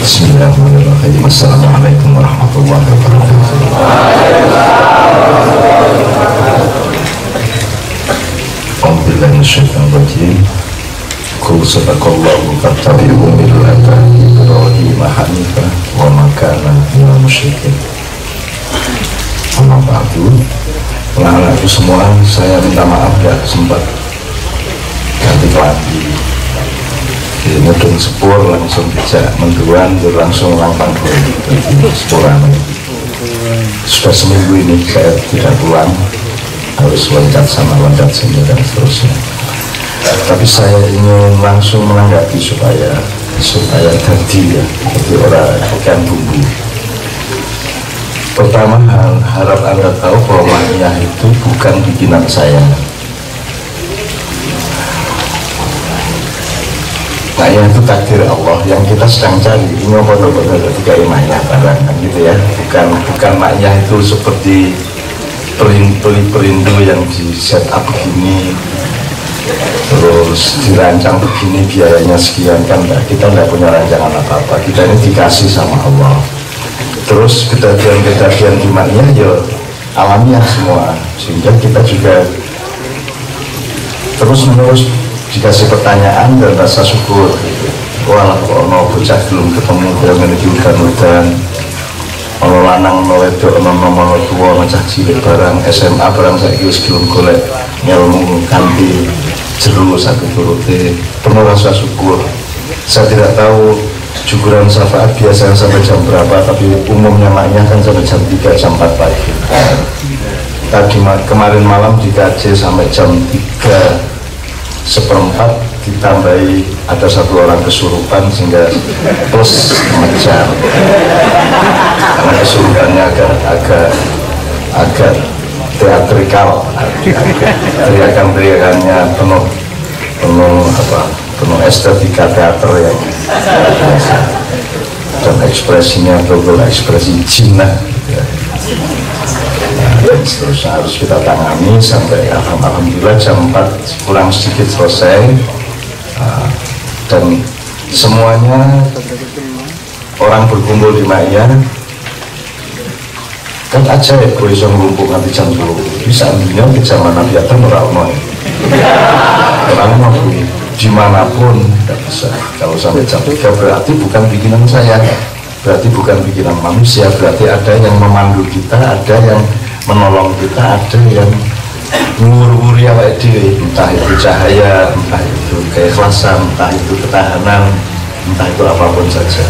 Bismillahirrahmanirrahim. Assalamualaikum warahmatullahi wabarakatuh. Alhamdulillah minasyaitonir rajim. Qul sadaqallahu fattabi'u millata Ibrahim hanifan wa ma kana minal musyrikin. Amma ba'du. Anak-anakku semua, saya minta maaf ya sempat ganti pelatih. Mudeng sepur langsung dijak menduan langsung lampang sepuran. Sudah seminggu ini saya tidak pulang, harus loncat sana loncat sini dan seterusnya. Tapi saya ingin langsung menanggapi supaya jadi orang bukan bumbu. Pertama, harap Anda tahu bahwa Ma'iyah itu bukan bikinan saya. Ma'iyah itu takdir Allah yang kita sedang cari. Ini apa-apa ketika Ma'iyah barang kan gitu ya. Bukan Ma'iyah itu seperti perindu yang di set up begini, terus dirancang begini, biayanya sekian kan. Kita tidak punya rancangan apa-apa. Kita ini dikasih sama Allah. Terus kejadian-kejadian di Ma'iyah ya alamiah semua, sehingga kita juga terus menerus dikasih pertanyaan dan rasa syukur gitu. Walah kok ono bocah belum ketemu yang menuju udan-udan, ono lanang ono wedok ono nomor tua macah cilik barang SMA barang saya wis belum golek ngelmu kanthi jero satu turute, penuh rasa syukur. Saya tidak tahu syukuran syafaat biasanya sampai jam berapa, tapi umumnya Ma'iyah kan sampai jam 3 jam 4 pagi. Tadi kemarin malam dikaji sampai jam 3 seperempat, ditambahi ada satu orang kesurupan sehingga plus setengah jam karena kesurupannya agak teatrikal, teriakan-teriakannya penuh estetika teater yang biasa, dan ekspresinya betul ekspresi Cina ya. Terus harus kita tangani sampai alhamdulillah jam 4 kurang sedikit selesai, dan semuanya orang berkumpul di Ma'iyah kan aja ya gue bisa ngumpul nanti jam 10 bisa ambilnya ke zaman Nabi Adam orang dimanapun tidak bisa. Kalau sampai jam 3 berarti bukan bikinan saya, berarti bukan bikinan manusia, berarti ada yang memandu kita, ada yang menolong kita, ada yang ngururi awake dhewe, entah itu cahaya, entah itu keikhlasan, entah itu ketahanan, entah itu apapun saja.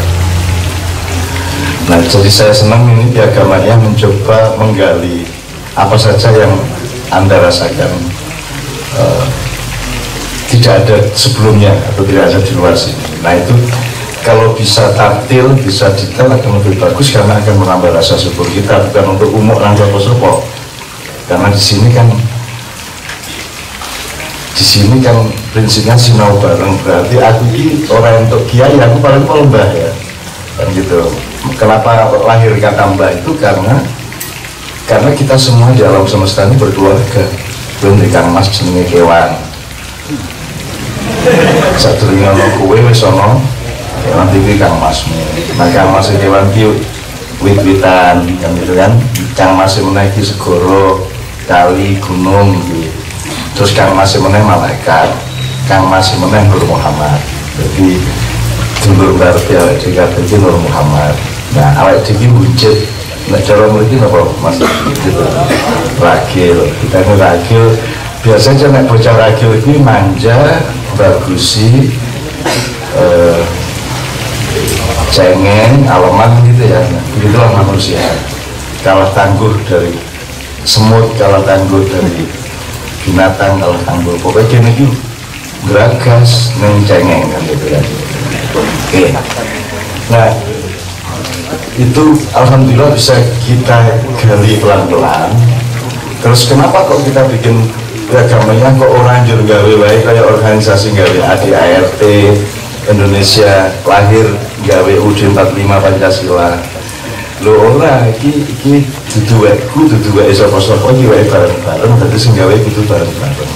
Nah, jadi saya senang ini Piagam Ma'iyah mencoba menggali apa saja yang Anda rasakan tidak ada sebelumnya atau tidak ada di luar sini. Nah, itu kalau bisa tartil, bisa detail akan lebih bagus karena akan menambah rasa syukur kita, bukan untuk umum langkah posopok. Karena di sini kan prinsipnya sinau bareng, berarti aku ini orang untuk kiai, aku paling mbah ya, kan gitu. Kenapa lahir kata mbah itu karena kita semua di alam semesta ini berkeluarga. Belum Kang Mas jenenge kewan. Sadurunge ana kowe wis ana nanti ini Kang Masmu. Nah Kang Mas kewan ki wit-witan kan gitu kan. Kang Mas menaiki segoro, kali, gunung gitu. Terus Kang Mas menaiki malaikat, Kang Mas menaiki Nur Muhammad. Jadi dulur berarti awake dhewe iki Nur Muhammad. Nah awake dhewe buncit nek cara mriki napa Mas gitu. Ragil, kita ini ragil. Biasanya nek bocah ragil iki manja, bagusi, cengeng, aleman gitu ya. Nah, begitulah manusia. Kalah tangguh dari semut, kalah tangguh dari binatang, kalah tangguh. Pokoknya ini geragas, neng cengeng kan gitu kan. Oke. Nah, itu alhamdulillah bisa kita gali pelan-pelan. Terus kenapa kok kita bikin Piagamnya kok orang jur gawe wae kayak organisasi gawe ADART Indonesia lahir gawe UUD 45 Pancasila. Lho ora iki dudu wae sapa-sapa iki wae bareng-bareng, dadi sing gawe kudu bareng-bareng.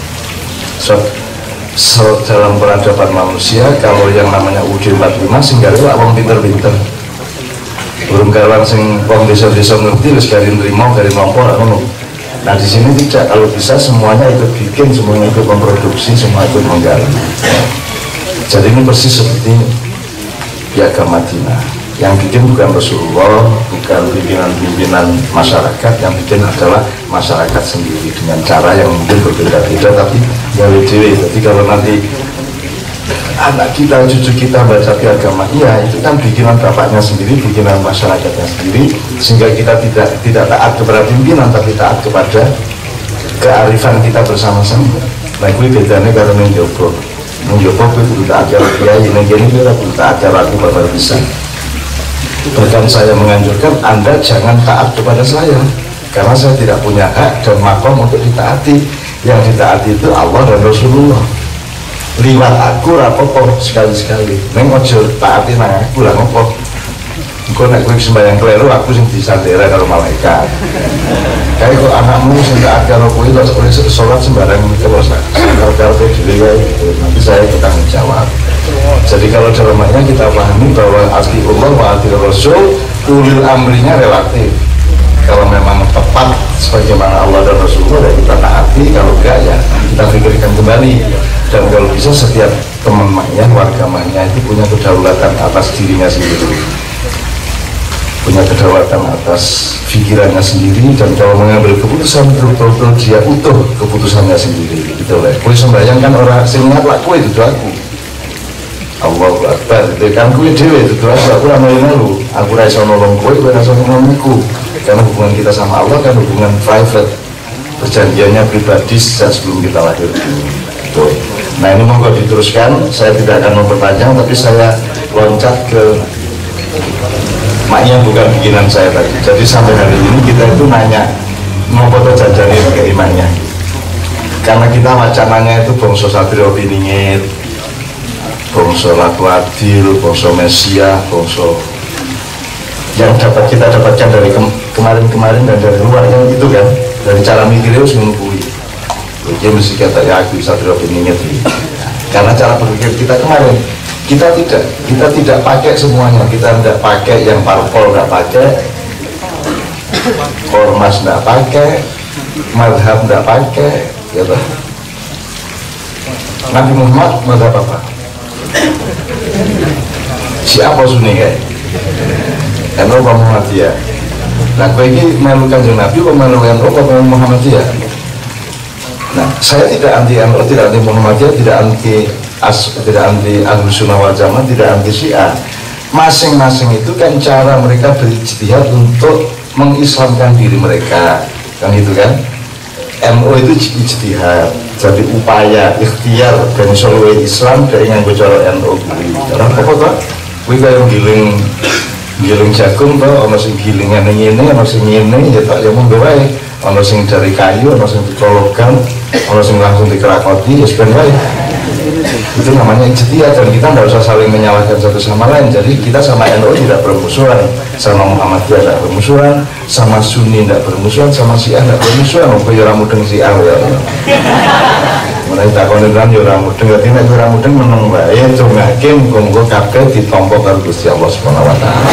dalam peradaban manusia, kalau yang namanya UUD 45 sehingga itu orang pinter-pinter burung karuan sing wong desa-desa ngerti wis garing nrimo garing nampa ngono. Nah di sini tidak, kalau bisa semuanya ikut bikin, semuanya ikut memproduksi, semua ikut menggali. Jadi ini persis seperti Piagam Madinah. Yang bikin bukan Rasulullah, bukan pimpinan-pimpinan masyarakat, yang bikin adalah masyarakat sendiri dengan cara yang mungkin berbeda-beda, tapi dewe-dewe. Jadi kalau nanti anak kita, cucu kita baca piagam, iya itu kan bikinan bapaknya sendiri, bikinan masyarakatnya sendiri, sehingga kita tidak taat kepada pimpinan, tapi taat kepada kearifan kita bersama-sama. Nah itu bedanya kalau menjopo itu tak ajar kiai, ini kita tak ajar aku bakal bisa. Bahkan saya menganjurkan Anda jangan taat kepada saya, karena saya tidak punya hak dan makom untuk ditaati. Yang ditaati itu Allah dan Rasulullah. Liwat aku rapopo sekali-sekali, neng ojo taati nang aku lah ngopo. Engko nek kowe sembahyang kleru, aku sing disandera karo malaikat. Kayak kok anakmu sing taat karo kowe kok salat sembarang terus karo dhewe ya gitu. Nanti saya bertanggung jawab. Jadi kalau dalamnya kita pahami bahwa asli Allah wa ati Rasul, ulil amrinya relatif. Kalau memang tepat sebagaimana Allah dan Rasulullah ya kita taati, kalau enggak ya kita pikirkan kembali. Dan kalau bisa setiap teman maknya, warga maknya itu punya kedaulatan atas dirinya sendiri, punya kedaulatan atas pikirannya sendiri, dan kalau mengambil keputusan betul-betul dia utuh keputusannya sendiri gitu lah. Kue sembahyang kan orang sing ingat lah kue itu aku Allahu Akbar, itu kan kue dewe itu aku ramai malu, aku rasa nolong kue rasa nolong aku, karena hubungan kita sama Allah kan hubungan private, perjanjiannya pribadi sejak sebelum kita lahir gitu. Nah ini monggo diteruskan, saya tidak akan memperpanjang, tapi saya loncat ke maknya bukan bikinan saya tadi. Jadi sampai hari ini kita itu nanya mau foto jajanin ke imannya, karena kita wacananya itu bangsa satrio piningit, bangsa laku adil, bangsa mesia, bangsa yang dapat kita dapatkan dari kemarin-kemarin dan dari luar kan itu kan, dari cara mikirnya harus menunggu. Dia mesti kata ya aku satrio piningit, karena cara berpikir kita kemarin. Kita tidak pakai semuanya, kita tidak pakai yang parpol, tidak pakai ormas, tidak pakai madhab, tidak pakai gitu. Nabi Muhammad madhab apa? Siapa Sunni kayak? NU apa Muhammadiyah? Nah kau ini melu Kanjeng Nabi apa melu NU apa Muhammadiyah? Nah saya tidak anti NU, tidak anti Muhammadiyah, tidak anti Ahlus Sunnah wal Jamaah, tidak anti Syiah. Masing-masing itu kan cara mereka berijtihad untuk mengislamkan diri mereka, kan itu kan. NU itu ijtihad, jadi upaya ikhtiar dan solusi Islam dari yang bicara NU. Karena apa tak? Wih kayak giling jagung tuh, ono sing gilingan ini, ono sing ini, ya tak ya mau gawe. Ono sing dari kayu, ono sing dikologan, ono sing langsung dikerakoti, ya sebenarnya itu namanya ijtihad, dan kita tidak usah saling menyalahkan satu sama lain. Jadi kita sama NU tidak bermusuhan, sama Muhammadiyah tidak bermusuhan, sama Sunni tidak bermusuhan, sama Syiah tidak bermusuhan. Apa ya mudeng Syiah ya. Mulai takon kan ya mudeng, dadi nek ora mudeng meneng wae dongake muga-muga kabeh ditampa karo Gusti Allah Subhanahu wa taala.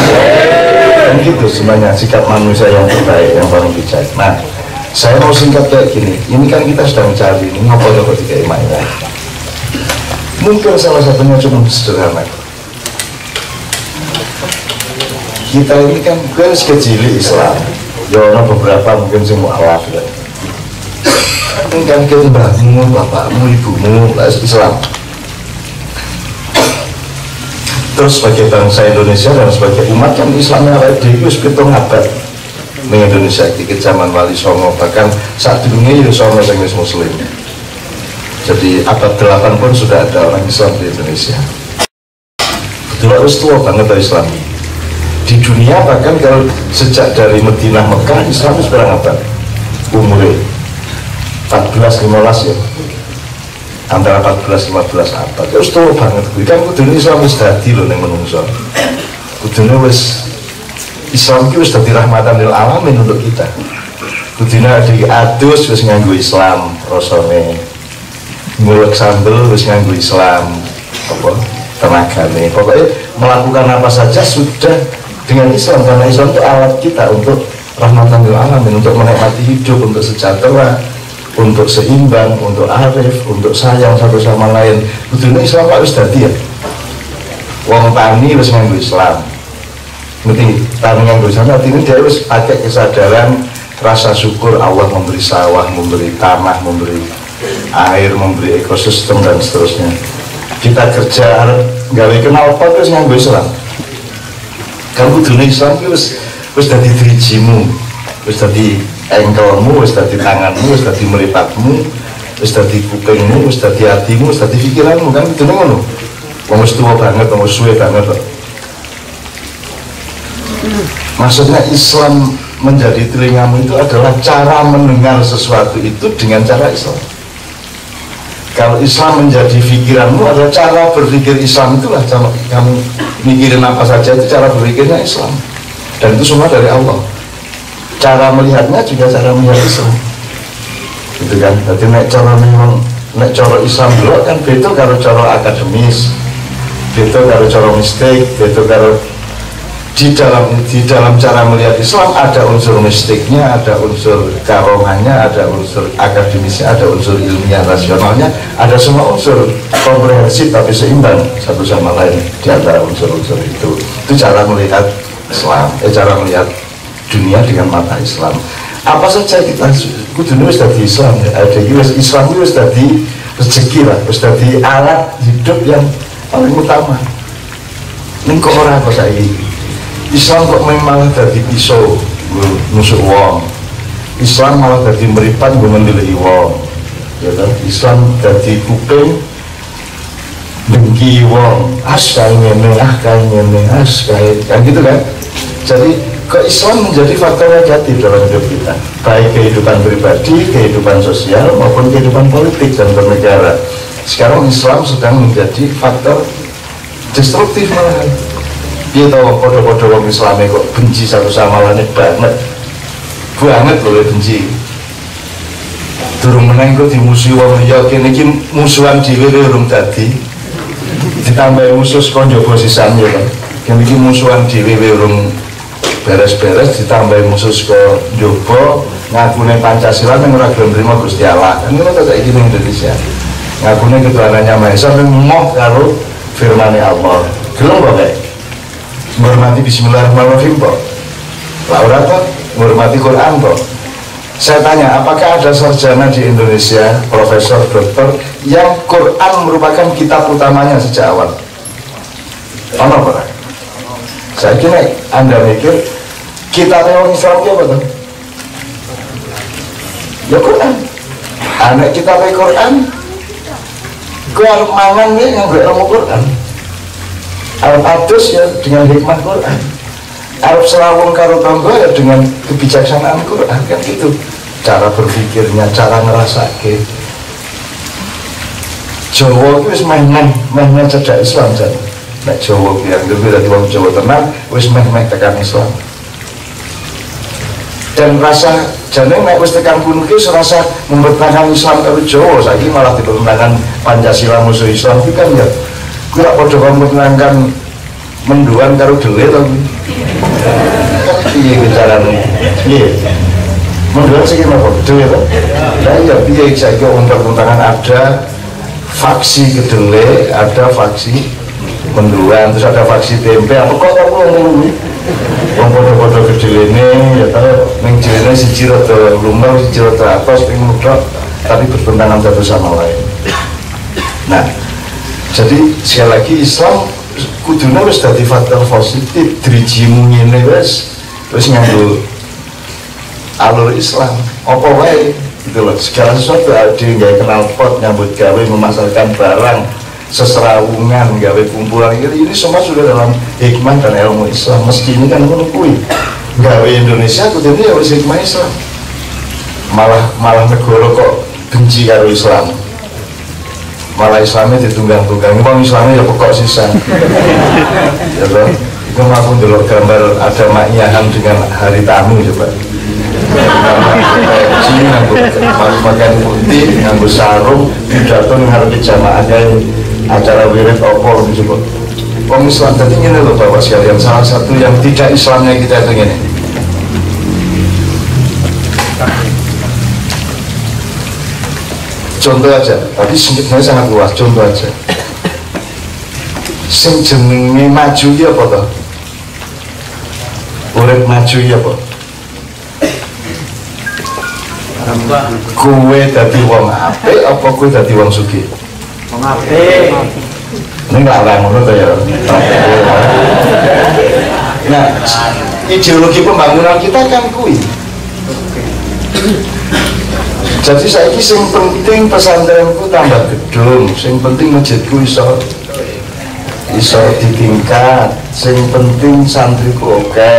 Dan gitu sebenarnya sikap manusia yang terbaik, yang paling bijak. Nah, saya mau singkat kayak gini. Ini kan kita sedang mencari ini ngopo kok tiga imannya. Mungkin salah satunya cuma sederhana. Kita ini kan kecil Islam, ya ada beberapa mungkin sih mualaf ya. Kan kita mbahmu, bapakmu, ibumu Islam. Terus sebagai bangsa Indonesia dan sebagai umat kan Islamnya ada di sekitar abad di Indonesia dikit zaman Wali Songo, bahkan saat dunia ya Songo yang Muslim. Jadi abad 8 pun sudah ada orang Islam di Indonesia. Betul harus tua banget Islam di dunia, bahkan kalau sejak dari Madinah Mekah Islam itu berapa abad? Umurnya 14-15 ya, antara 14-15 abad. Terus tua banget. Kan kudunya Islam sudah dadi loh yang menungso. Kudunya Islam itu sudah dirahmatan lil alamin untuk kita. Kudunya adus wis nganggo Islam rasane. ngulek sambel wis nganggo Islam apa tenagane, pokoknya melakukan apa saja sudah dengan Islam, karena Islam itu alat kita untuk rahmatan lil alamin, untuk menikmati hidup, untuk sejahtera, untuk seimbang, untuk arif, untuk sayang satu sama lain. Betulnya Islam harus dadi ya. Wong tani wis nganggo Islam, ngerti tani nganggo Islam, artinya dia harus pakai kesadaran rasa syukur Allah memberi sawah, memberi tanah, memberi air, memberi ekosistem dan seterusnya. Kita kerja gawe kenal pot terus nganggo Islam. Kan kudune Islam ki wis dadi drijimu, wis dadi engkelmu, wis dadi tanganmu, wis dadi mripatmu, wis dadi kupingmu, wis dadi hatimu, wis dadi pikiranmu, kan kudune ngono. Wong wis tuwa banget, wong suwe banget kok. Maksudnya Islam menjadi telingamu itu adalah cara mendengar sesuatu itu dengan cara Islam. Kalau Islam menjadi pikiranmu adalah cara berpikir Islam, itulah cara kamu mikirin apa saja itu cara berpikirnya Islam, dan itu semua dari Allah. Cara melihatnya juga cara melihat Islam, gitu kan. Jadi nek cara memang nek cara Islam dulu kan beda karo cara akademis, beda karo cara mistik, beda karo di dalam cara melihat Islam ada unsur mistiknya, ada unsur karomannya, ada unsur akademisnya, ada unsur ilmiah rasionalnya, ada semua unsur komprehensif tapi seimbang satu sama lain di antara unsur-unsur itu. Itu cara melihat Islam, cara melihat dunia dengan mata Islam. Apa saja kita kudu wis dadi Islam ya. Ada Islam wis dadi rezeki lah, wis dadi alat hidup yang paling utama. Ning kok ora kok saiki Islam kok malah dari pisau nusuk wong, Islam malah dari meripat gue menilai wong, ya kan? Islam dari kuping dengki wong, kain ngene, kan gitu kan? Jadi ke Islam menjadi faktor negatif dalam hidup kita, baik kehidupan pribadi, kehidupan sosial maupun kehidupan politik dan bernegara. Sekarang Islam sedang menjadi faktor destruktif malahan. Dia tahu podo-podo orang Islam kok benci satu sama lain banget loh benci. Durung meneng kok dimusuhi wong liya kene iki musuhan dhewe urung dadi. Ditambah musuh saka njaba sisan ya kan. Kene iki musuhan dhewe urung beres-beres, ditambah musuh saka njaba ngakune Pancasila nang ora gelem nrimo Gusti Allah. Kan ngono ta saiki ning Indonesia. Ngakune ketuhanannya Maha Esa nang moh karo firman Allah. Gelem kok menghormati Bismillahirrahmanirrahim kok, Laura kok menghormati Quran kok. Saya tanya, apakah ada sarjana di Indonesia, profesor, dokter yang Quran merupakan kitab utamanya sejak awal? Ono apa? Saya kira Anda mikir kitab orang Islam apa tuh? Ya Quran. Anak kitab Quran, gue harus mangan nih nggak ilmu Quran. Arab adus ya dengan hikmah Quran, Arab selawung karo tangga ya dengan kebijaksanaan Quran, kan gitu cara berpikirnya, cara ngerasake. Jawa itu wis meh cedak Islam jan. Nek Jawa yang lebih dari wong Jawa tenang wis meh tekan Islam. Dan rasa jane nek wis tekan kono ki rasa mempertahankan Islam karo Jawa, saiki malah dipertahankan Pancasila musuh Islam itu kan ya. Gue pada memperkenalkan menduan karo dele to. Piye bicarane? Piye? Menduan sih kenapa? Dele to? Lah ya piye saiki memperkenalkan ada faksi kedele, ada faksi menduan, terus ada faksi tempe. Apa kok ngomong wong padha-padha kedelene ya tau ning jelene siji rada lumah, siji rada atos ping mudhak, tapi bertentangan satu sama lain. Nah, jadi sekali lagi Islam kudune wis dadi faktor positif, drijimu ngene wis nganggo alur Islam. Apa wae gitu loh. Segala sesuatu ada yang kenal pot, nyambut gawe, memasarkan barang, seserawungan, gawe kumpulan ini semua sudah dalam hikmah dan ilmu Islam. Meski ini kan menunggu gawe Indonesia kudune ya wis hikmah Islam. Malah negara kok benci karo Islam. Malah Islamnya ditunggang-tunggang, bang Islamnya ya pokok sisa. Ya toh, itu aku dulu gambar ada maknyahan dengan hari tamu coba. peci, nganggo pakaian putih, nganggo sarung, pidato ngarepe jamaah acara wirid opo disebut. Wong Islam tadi ini loh Bapak sekalian, salah satu yang tidak Islamnya kita itu ini. Contoh aja, tadi singkatnya sangat luas, contoh aja. Sing jenenge maju ya apa toh? Urip maju ya apa? Kowe dadi wong apik apa kowe dadi wong sugih? Wong apik. Ini nggak lah ngono tuh ya. Nah, ideologi pembangunan kita kan kui. Jadi saya ini yang penting pesantrenku tambah gedung, yang penting masjidku iso ditingkat, yang penting santriku oke.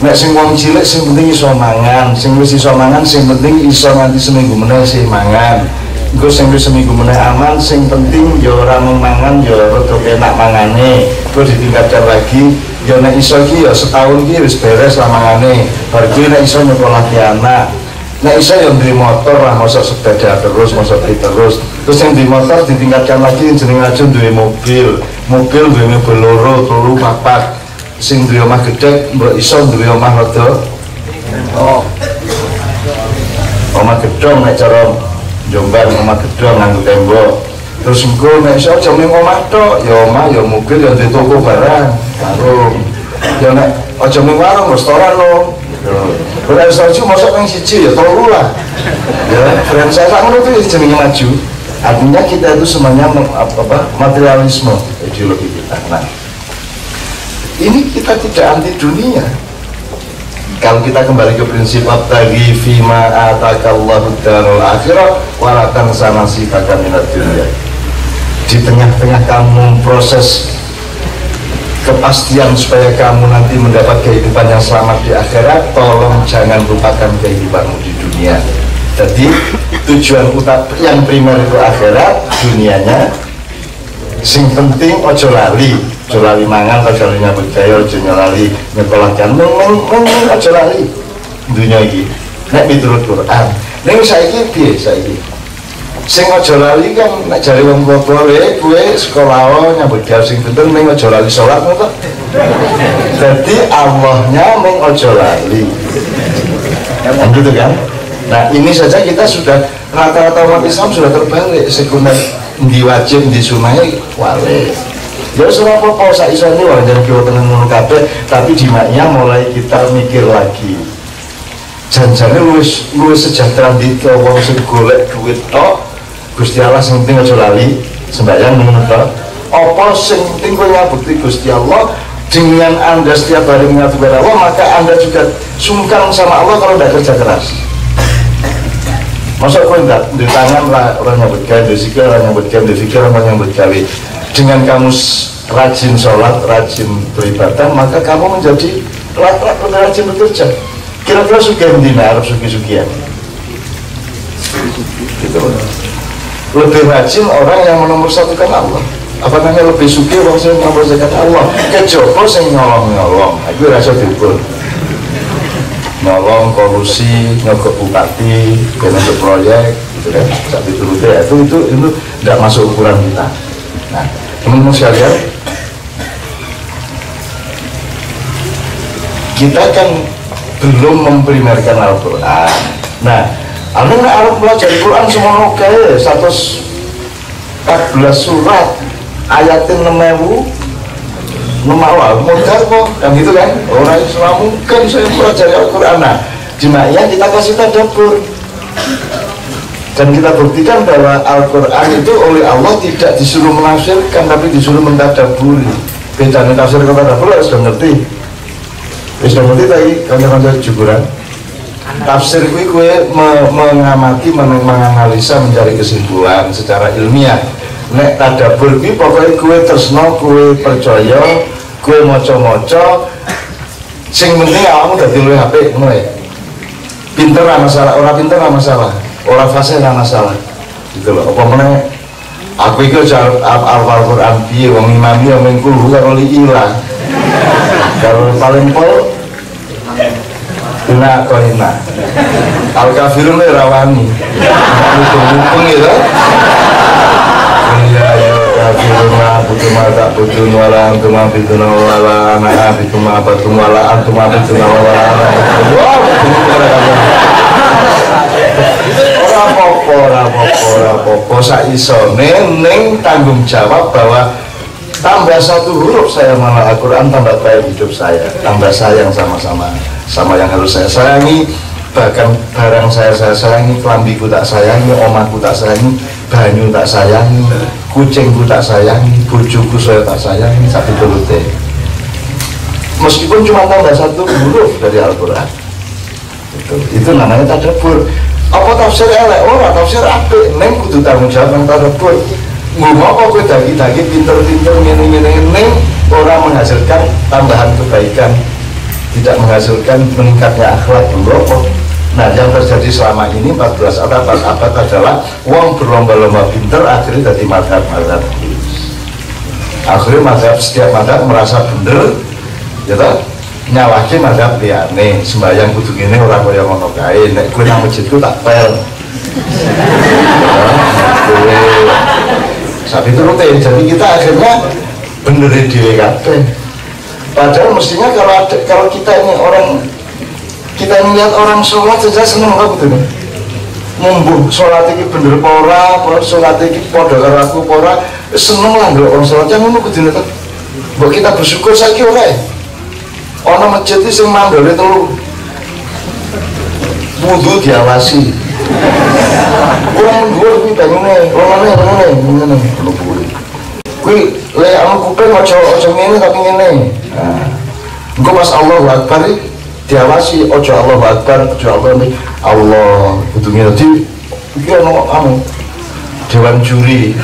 Nek sing wong cilik sing penting iso mangan, sing wis iso mangan sing penting iso nganti seminggu meneh sing mangan. Engko sing wis seminggu meneh aman, sing penting ya ora mangan ya rada enak mangane. Terus ditingkatkan lagi, ya nek iso iki ya setahun iki wis beres lah mangane. Bar kuwi nek iso nyekolahke anak. Nek iso ya duwe motor lah, mosok sepeda terus, mosok terus. Terus yang di motor ditingkatkan lagi jeneng aja duwe mobil. Mobil duwe mobil loro, telu, papat. Sing duwe omah gedhe mbok iso duwe omah rada omah gedhong nek cara Jombang omah gedhong nganggo tembok. Terus engko nek iso aja ning omah tok, ya omah ya mobil ya di toko barang, warung. Ya nek aja ning warung restoran lho. Ora iso aja mosok nang siji ya telu lah. Ya, friend saya ngono kuwi jenenge maju. Artinya kita itu semuanya materialisme ideologi kita. Nah, ini kita tidak anti dunia. Kalau kita kembali ke prinsip abtaghi fima atakallahu darul akhirah wa la tansa nasibaka minad dunya. Di tengah-tengah kamu proses kepastian supaya kamu nanti mendapat kehidupan yang selamat di akhirat, tolong jangan lupakan kehidupanmu di dunia. Jadi tujuan utama yang primer itu akhirat, dunianya sing penting ojo lali mangan, ojo lali nyambut gawe, ojo lali nyekolahkan, ojo lali dunia iki. Nek miturut Quran, ning saiki piye saiki? Sing ojo lali kan nek jare wong tuwa kowe sekolah nyambut gawe sing penting ning ojo lali salat ngono. Jadi Allahnya ning ojo lali. Kan gitu kan? Nah ini saja kita sudah rata-rata umat Islam sudah terbalik, sekunder di wajib di sunai wale. Ya sudah apa sak iso ini wajar kiwa tenang ngono kabeh, tapi dimaknya mulai kita mikir lagi. Janjane luwes sejahtera di wong sing golek duit tok. Gusti Allah sing penting aja lali sembahyang ngono tok. Apa sing penting kowe ngabukti Gusti Allah. Dengan Anda setiap hari mengabdi kepada Allah, maka Anda juga sungkan sama Allah kalau tidak kerja keras. Masa kau enggak di tangan orang nyambut gawe, di sikil orang nyambut gawe, di fikir orang nyambut gawe. Dengan kamu rajin sholat, rajin beribadah, maka kamu menjadi rajin bekerja. Kira-kira suka mendina Arab suki-sukian. Gitu. Lebih rajin orang yang menomorsatukan Allah. Apa namanya lebih suki orang yang menomorsatukan Allah. Kejopo sing nyolong-nyolong, aku rasa diukur. Nolong kolusi, nyogok bupati, untuk proyek, gitu kan, saat itu ya, itu tidak masuk ukuran kita. Nah, teman-teman sekalian, kita kan belum memprimerkan Al-Quran. Nah, Al-Quran belajar Quran semua oke, 114 surat, ayatin 6.000. Memawal, modal kok, kan gitu kan? Orang Islam mungkin saya belajar Al-Quran. Nah, jimaiyah kita kasih tadabbur. Dan kita buktikan bahwa Al-Quran itu oleh Allah tidak disuruh menafsirkan, tapi disuruh mentadabburi. Bedanya tafsir kata tadabbur harus sudah ngerti. Sudah ngerti tadi, kantor-kantor juburan. Tafsir gue mengamati, menganalisa, mencari kesimpulan secara ilmiah. Nek tadabbur gue pokoknya gue tersno, gue percaya, gue moco-moco, sing penting awakmu dadi luwih apik ngono ya. Pinter lah masalah, orang pinter lah masalah, orang fasih lah masalah. Gitu loh. Apa meneh aku iki Al-Quran piye wong imami yang mengkul karo li ilang. Kalau paling pol Tuna kohina al-kafirun rawani mumpung gitu ya kafirun butuh mata butuh wala antum abidun wala ana abidun abatum wala antum abidun wala ana ora apa-apa sak isone ning tanggung jawab bahwa tambah satu huruf saya malah Al-Quran tambah baik hidup saya, tambah sayang sama yang harus saya sayangi, bahkan barang saya sayangi, kelambiku tak sayangi, omaku tak sayangi, banyu tak sayangi, kucingku tak sayangi, bojoku saya tak sayangi, satu turute. Meskipun cuma tambah satu huruf dari Al-Quran, itu namanya tadabbur. Apa tafsir elek? Ora, tafsir apik, neng kudu tanggung jawab nang tadabbur. Ngomong apa kowe dagi-dagi pinter-pinter ngene-ngene orang menghasilkan tambahan kebaikan, tidak menghasilkan meningkatnya akhlak berapa. Nah, yang terjadi selama ini 14 abad adalah wong berlomba-lomba pinter akhirnya jadi madhab-madhab. Akhirnya madhab, setiap madhab merasa bener, ya toh? Nyalahin madhab liyane, sembahyang kudu ngene ora kaya ngono kae, nek kowe nang masjidku tak pel. Saat itu rutin, jadi kita akhirnya benerin diri kabeh. Padahal mestinya kalau kita ini orang, kita lihat orang sholat saja seneng apa betul? Mumbuh sholat ini bener pora, sholat ini podo karo aku pora, seneng lah kalau orang sholat yang ngono kudu neta. Mbok kita bersyukur saiki ora. Ana masjid iki sing mandole telu. Wudu diawasi. Orang dhuwur kuwi banyune, ngene. Kuwi lek ana kuping aja ngene tapi ngene. Nah, engko pas Allahu Akbar diawasi aja Allahu Akbar, aja Allah kudu ngene. Iki ana dewan juri.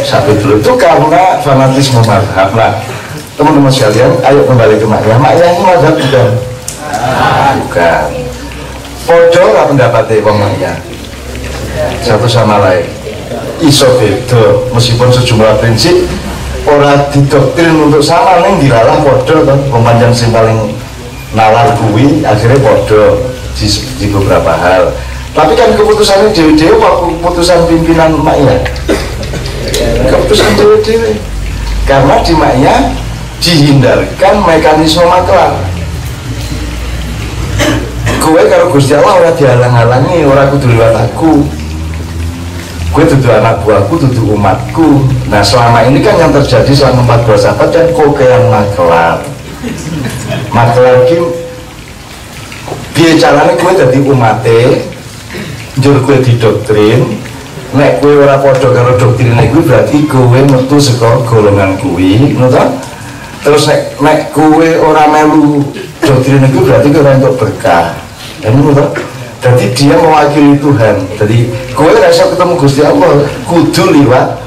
Sampai dulu itu karena fanatisme mazhab. Nah, teman-teman sekalian, ayo kembali ke Ma'iyah. Ma'iyah ini mazhab bukan? Bukan. Podo lah pendapatnya wong Ma'iyah. Satu sama lain. Iso beda, meskipun sejumlah prinsip ora didoktrin untuk sama, ning dilalah podo kan. Pemanjang sing paling nalar kuwi akhirnya podo di beberapa hal. Tapi kan keputusannya dewe-dewe keputusan pimpinan Ma'iyah. Keputusan dewe-dewe. Karena di Ma'iyah dihindarkan mekanisme maklar. Kowe karo Gusti Allah ora dihalang-halangi, ora kudu liwat aku. Kowe dudu anak buahku, dudu umatku. Nah, selama ini kan yang terjadi selama 14 abad dan kokean maklar. Maklar ki piye carane kowe dadi umate, njur kowe didoktrin. Nek kowe ora padha karo doktrine kuwi berarti kowe metu saka golongan kuwi, ngono ta? Terus nek kowe ora melu doktrin itu berarti kowe ora entuk berkah. Dan ngono ta? Jadi dia mewakili Tuhan. Jadi kowe ora iso ketemu Gusti Allah, kudu liwat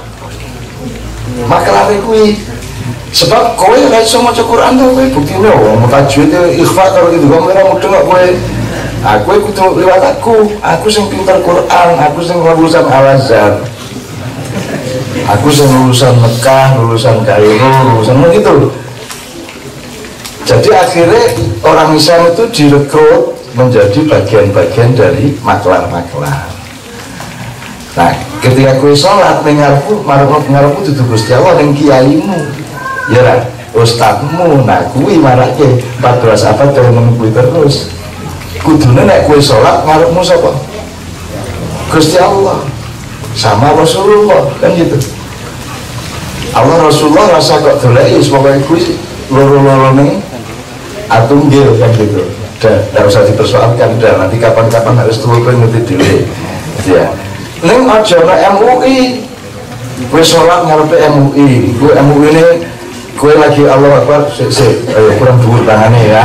maklare kuwi. Sebab kowe ora iso maca Quran to, kowe buktine wong tajwid ikhfa karo itu kok ora mudeng kok kowe. Aku kudu liwat aku sing pinter Quran, aku sing lulusan Al-Azhar. Aku sing lulusan Mekah, lulusan Kairo, lulusan begitu. Jadi akhirnya orang Islam itu direkrut menjadi bagian-bagian dari maklar-maklar. Nah, ketika kowe sholat ning ngarepmu dudu Gusti Allah ning kiaimu. Ya ra, ustadmu. Nah, kuwi marake 14 abad terus kuwi terus. Kudune nek kowe sholat ngarepmu sapa? Gusti Allah. Sama Rasulullah kan gitu. Allah Rasulullah rasa kok doleki pokoke kuwi loro-lorone atunggil kan gitu. Tidak usah dipersoalkan, dan nanti kapan-kapan harus turun ngerti dhewe. Ya. Ning aja nek MUI. Kowe sholat ngarepe MUI. Kowe MUI ini kowe lagi Allah Akbar sik ayo kurang dhuwur tangane ya.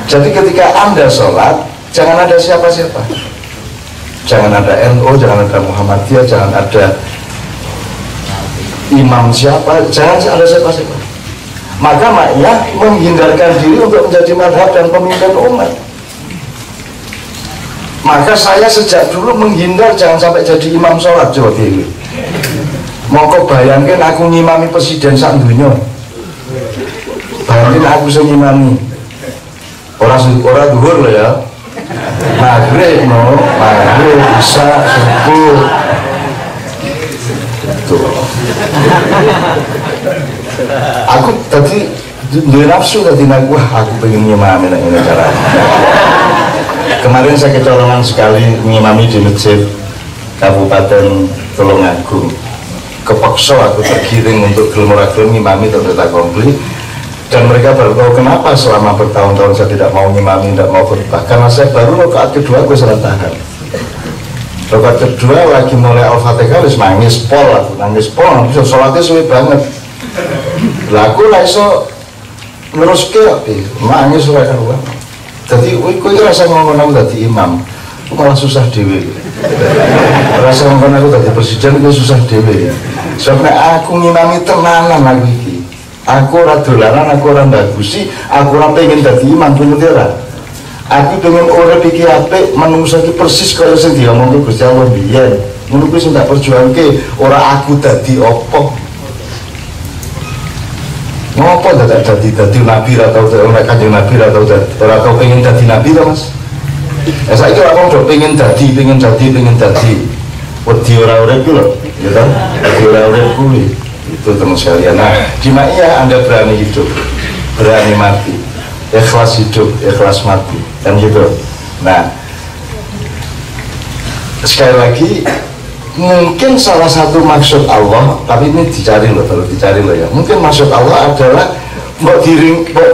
Jadi ketika Anda sholat jangan ada siapa-siapa. Jangan ada NU, jangan ada Muhammadiyah, jangan ada imam siapa, jangan ada siapa-siapa. Maka Ma'iyah menghindarkan diri untuk menjadi madhab dan pemimpin umat. Maka saya sejak dulu menghindar jangan sampai jadi imam sholat. Coba ini mau kau bayangkan aku ngimami presiden sak dunya. Bayangin aku sing ngimami. Ora dhuwur lho ya. Maghrib bisa subuh. Tuh. Aku tadi duwe nafsu tadi aku pengen ngimami nang ngene carane. Kemarin saya kecolongan sekali ngimami di masjid Kabupaten Tulungagung. Kepaksa aku tergiring untuk gelem ora gelem ngimami ternyata komplit. Dan mereka baru tahu kenapa selama bertahun-tahun saya tidak mau ngimami, tidak mau khutbah. Karena saya baru rakaat kedua aku salah tahan. Rakaat kedua lagi mulai Al-Fatihah wis nangis pol, aku nangis pol, bisa sholatnya sulit banget. Lah aku lah iso neruske nangis ora karuan. Jadi kowe rasa ngomong aku dadi imam, aku malah susah dhewe. Rasa ngomong aku dadi presiden itu susah dhewe. Sampai aku ngimami tenanan aku iki. Aku ora dolanan, aku ora ndagusi, aku ora pengen dadi imam ora. Aku pengen urip iki apik, manungsa iki persis kaya sing diomongke Gusti Allah biyen. Ngono kuwi sing tak perjuangke, ora aku dadi apa. Ngopo dadak dadi nabi atau ora kanjeng nabi atau ora tau pengen dadi nabi to, Mas? Saiki ora wong do pengen dadi. Wedi ora urip ku lho, ya ta? Wedi ora urip kuwi. Itu teman sekalian. Nah, di Ma'iyah Anda berani hidup, berani mati, ikhlas hidup, ikhlas mati, kan gitu. Nah, sekali lagi mungkin salah satu maksud Allah, tapi ini dicari loh, kalau dicari loh ya. Mungkin maksud Allah adalah mbok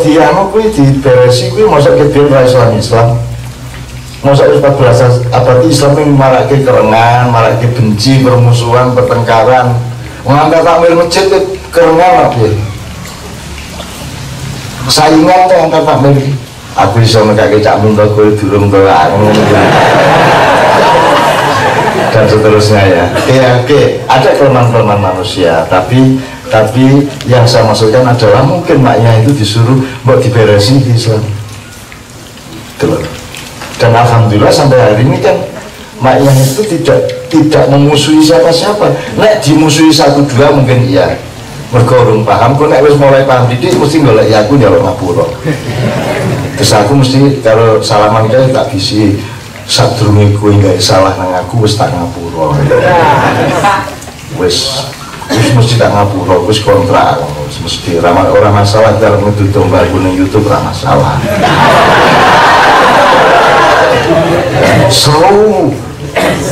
dianu kuwi diberesi kuwi mosok kedhe Islam. Mosok 14 abad Islam yang marake kerengan, marake benci, permusuhan, pertengkaran. Mengangkat takmir masjid itu kerengan apa ya? Saingan tuh angkat takmir. Aku bisa ngekake cak muntok kowe durung to dan seterusnya ya. Oke, ada kelemahan-kelemahan manusia, tapi yang saya maksudkan adalah mungkin maknya itu disuruh buat diberesin di Islam. Dan alhamdulillah sampai hari ini kan maknya itu tidak memusuhi siapa-siapa. Nek dimusuhi satu dua mungkin iya. Mergo urung paham, kok nek wis mulai paham didik mesti golek aku njaluk ngapura. Terus aku mesti kalau salaman kae tak bisi sadurunge kowe gawe salah nang aku wis tak ngapura. Wis mesti tak ngapura, wis kontrak, mesti ora masalah kalau nuduh domba aku ning YouTube ora masalah. Seru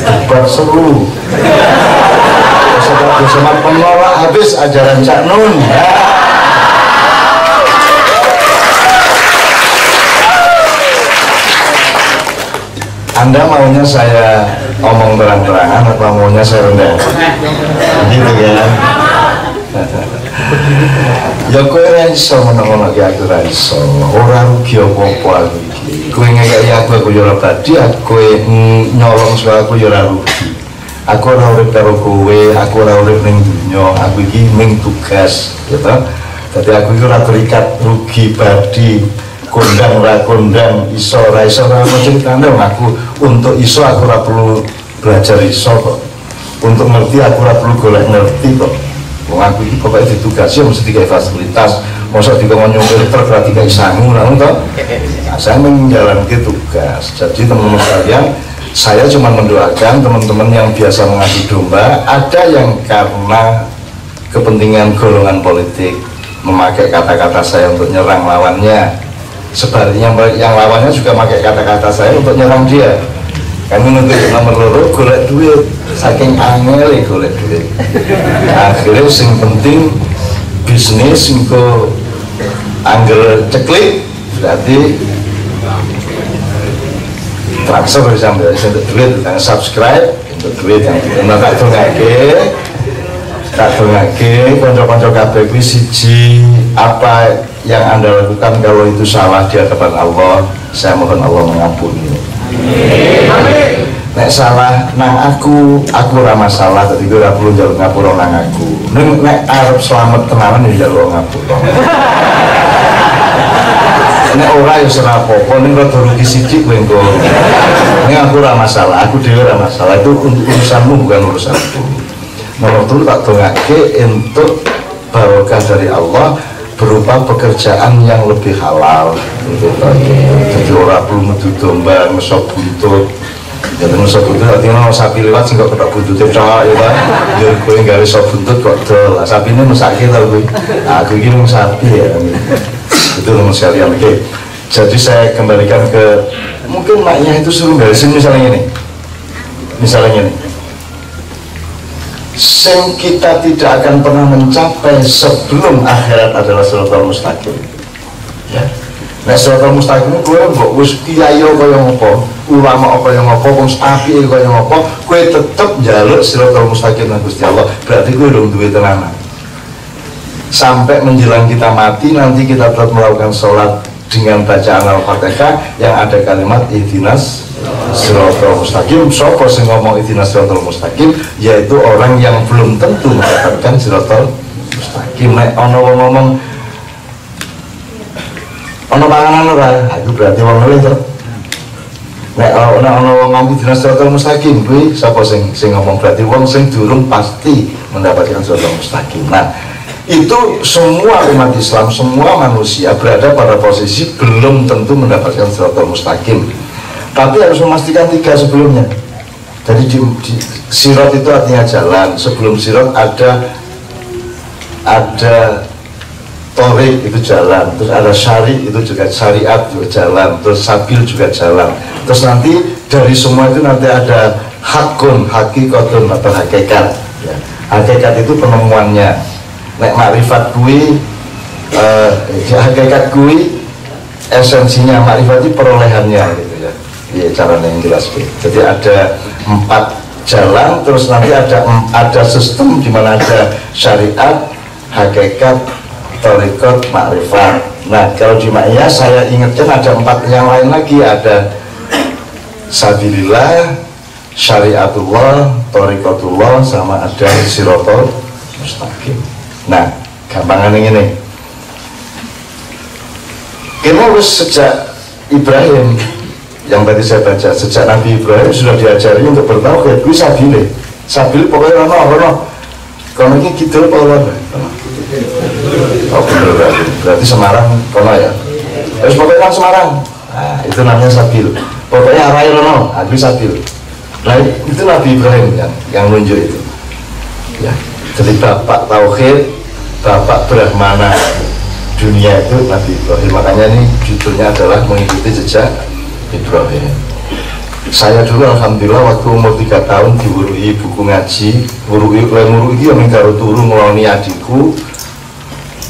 debat seru bersama penolak habis ajaran Cak Nun. Anda maunya saya omong terang-terangan atau maunya saya rendah? Gitu kan? Ya kowe ora iso ngono-ngono ki aku ora iso. Ora rugi apa-apa aku iki. Kowe ngekeki aku yo ora badi, kowe nyolong saka aku yo ora rugi. Aku ora urip karo kowe, aku ora urip ning dunya, aku iki mung tugas, gitu. Dadi aku iki ora terikat rugi badi, kondang ora kondang, iso ora ceritane aku untuk iso aku ora perlu belajar iso kok. Untuk ngerti aku ora perlu golek ngerti kok. Wong aku iki pokoke ditugasi mesti digawe fasilitas, mosok dikon nyumpil truk ora digawe sangu ngono to. Nah, saya menjalankan tugas. Jadi teman-teman sekalian, saya cuma mendoakan teman-teman yang biasa mengadu domba, ada yang karena kepentingan golongan politik memakai kata-kata saya untuk nyerang lawannya. Sebaliknya yang lawannya juga memakai kata-kata saya untuk nyerang dia. Kami untuk nomor loro golek duit, saking angel golek duit. Akhirnya sing penting bisnis engko angger ceklik berarti transfer sampai untuk duit, dan subscribe untuk duit yang tak dongake konco-konco kabeh kuwi siji, apa yang Anda lakukan kalau itu salah di hadapan Allah, saya mohon Allah mengampuni. Amin. Nek salah nang aku ora masalah, dadi ora perlu njaluk ngapura nang aku. Nek arep slamet tenanan ya njaluk ngapura. Nek ora ya ora apa-apa, ning rada rugi sithik kowe engko. Nek aku ora masalah, aku dhewe ora masalah, itu untuk urusanmu bukan urusanku. Nomor 3 tak dongake untuk barokah dari Allah, berupa pekerjaan yang lebih halal gitu. Jadi orang perlu metu domba, ngesok buntut. Jadi ngesok buntut artinya sapi lewat sih kok ketok buntutnya cowok ya kan. Jadi gue nggak bisa buntut kok dol. Sapi ini mesakit lah gue. Aku ini sapi ya. Itu nomor sekalian. Oke. Jadi saya kembalikan ke mungkin maknya itu suruh garisin misalnya ini. Misalnya ini. Yang kita tidak akan pernah mencapai sebelum akhirat adalah shiratal mustaqim. Ya. Nah shiratal mustaqim gue mbok wis kiai kaya ngopo, ulama kaya ngopo, wong apike kaya ngopo, gue tetep njaluk shiratal mustaqim nang Gusti Allah. Berarti gue dong duwe tenanan. Sampai menjelang kita mati nanti kita tetap melakukan sholat dengan bacaan Al-Fatihah yang ada kalimat ihdinas shiratal mustaqim. Sopo sing ngomong ihdinas shiratal mustaqim yaitu orang yang belum tentu mendapatkan shiratal mustaqim. Nek ana wong ngomong ana panganan ora, itu berarti wong leleh to. Nek ana wong ngomong ihdinas shiratal mustaqim kuwi sapa sing ngomong, berarti wong sing durung pasti mendapatkan shiratal mustaqim. Nah, itu semua umat Islam, semua manusia berada pada posisi belum tentu mendapatkan shiratal mustaqim. Tapi harus memastikan 3 sebelumnya. Jadi di sirat itu artinya jalan. Sebelum sirat ada torik itu jalan. Terus ada syari itu juga syariat juga jalan. Terus sabil juga jalan. Terus nanti dari semua itu nanti ada hakun, hakikatun atau hakikat. Ya. Hakikat itu penemuannya. Nek makrifat kui, hakikat kui, esensinya makrifat itu perolehannya gitu ya. Iya caranya yang jelas. Jadi ada 4 jalan, terus nanti ada sistem di mana ada syariat, hakikat, thariqat, makrifat. Nah kalau di Ma'iyah saya ingatkan ada 4 yang lain lagi, ada sabilillah, syariatullah, thariqatullah, sama ada shiratal mustaqim. Nah gampangan ini wis sejak Ibrahim yang tadi saya baca, sejak Nabi Ibrahim sudah diajari untuk bertauhid. Kuwi sabile. Sabile pokoknya ono. Kalau ini kidul apa ora? Oh bener berarti Semarang kono ya. Terus pokoknya kan Semarang. Nah, itu namanya sabil. Pokoknya arai ono, kuwi sabil. Nah, itu Nabi Ibrahim yang nunjuk itu. Ya. Jadi bapak tauhid, bapak brahmana dunia itu Nabi Ibrahim. Makanya ini judulnya adalah mengikuti jejak Ibrahim. Saya dulu alhamdulillah waktu umur 3 tahun diwurui buku ngaji, wurui yang menggaru turu ngeloni adikku,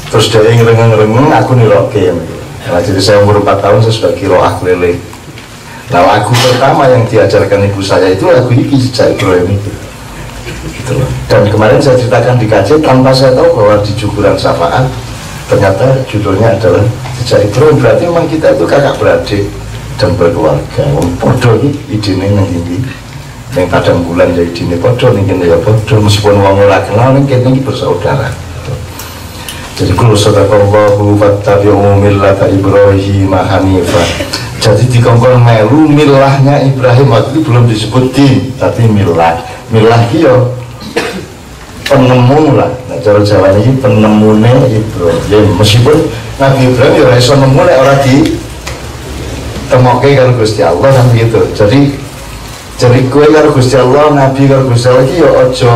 terus dia ngereng-ngereng aku niroke. Nah, jadi saya umur 4 tahun saya sudah kiroah keliling. Nah lagu pertama yang diajarkan ibu saya itu lagu ini jejak Ibrahim itu. Gitu. Dan kemarin saya ceritakan di kajian tanpa saya tahu bahwa di Jukuran Syafaat ternyata judulnya adalah jejak Ibrahim. Berarti memang kita itu kakak beradik dan berkeluarga. Podo ini idenya yang tinggi yang padang bulan jadi idenya podo ini ya podo, meskipun uang ora kenal ini bersaudara. Jadi kul sadaqallahu fattabi'u millata Ibrahim hanifah. Jadi dikongkol melu milahnya Ibrahim, waktu itu belum disebut din tapi milah. Milah iyo penemu lah. Nah cara Jawa ini penemune Ibrahim. Meskipun Nabi Ibrahim ya iso nemu nek ora di temoke karo Gusti Allah kan gitu. Jadi kowe karo Gusti Allah, Nabi karo Gusti Allah iki ya aja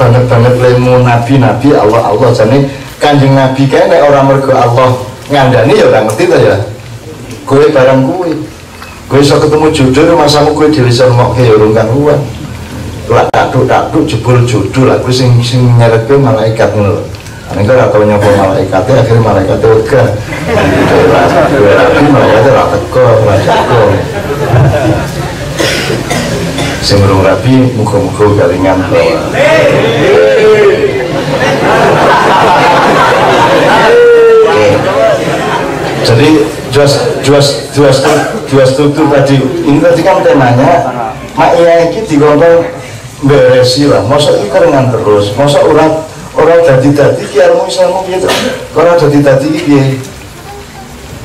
banget-banget lemu nabi Allah jane Kanjeng Nabi kae nek ora mergo Allah ngandani ya ora ngerti ta ya. Kowe barang kowe iso ketemu jodoh masamu kowe dhewe iso nemoke ya urung karuan. Lah takduk jebul jodoh lah kowe sing nyeretke malaikat ngono lho. Nek ora tau nyapa malaikatnya akhirnya malaikatnya wega. Kowe rapi malaikatnya ora teko. Sing urung rapi muga-muga garingan bawa. Jadi dua struktur tadi ini tadi kan temanya Ma'iyah ini dikongkol beresi lah, masa ini kerengan terus, masa orang dadi ilmu Islammu gitu, orang dadi gitu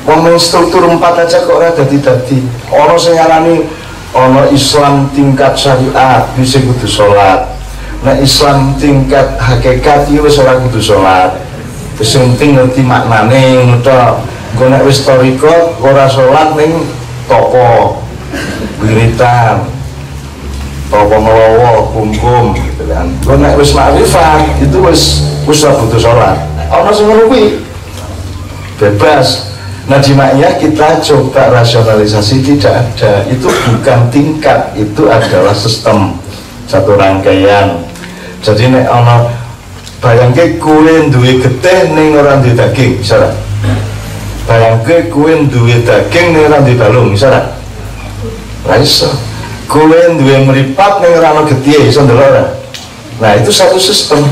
ngomongin struktur 4 aja kok orang dadi orang sing ngarani orang Islam tingkat syariat bisa kudu sholat, nah Islam tingkat hakikat itu wis ora kudu sholat, sing penting ngerti maknane ngono. Engko nek wis toriko ora salat ning toko wiritan, toko ngelowo, kumkum gitu kan. Engko nek wis makrifat itu wis butuh salat. Ana sing ngono kuwi. Bebas. Nah di maknya kita coba rasionalisasi, tidak ada, itu bukan tingkat, itu adalah sistem, satu rangkaian. Jadi nek ana bayangke kowe duwe getih ning ora duwe daging, bisa ra? Bayangke kowe duwe daging ning ora duwe balung, bisa ra? Ra iso. Kowe duwe mripat ning ora ana getih, iso ndelok ora? Nah itu satu sistem.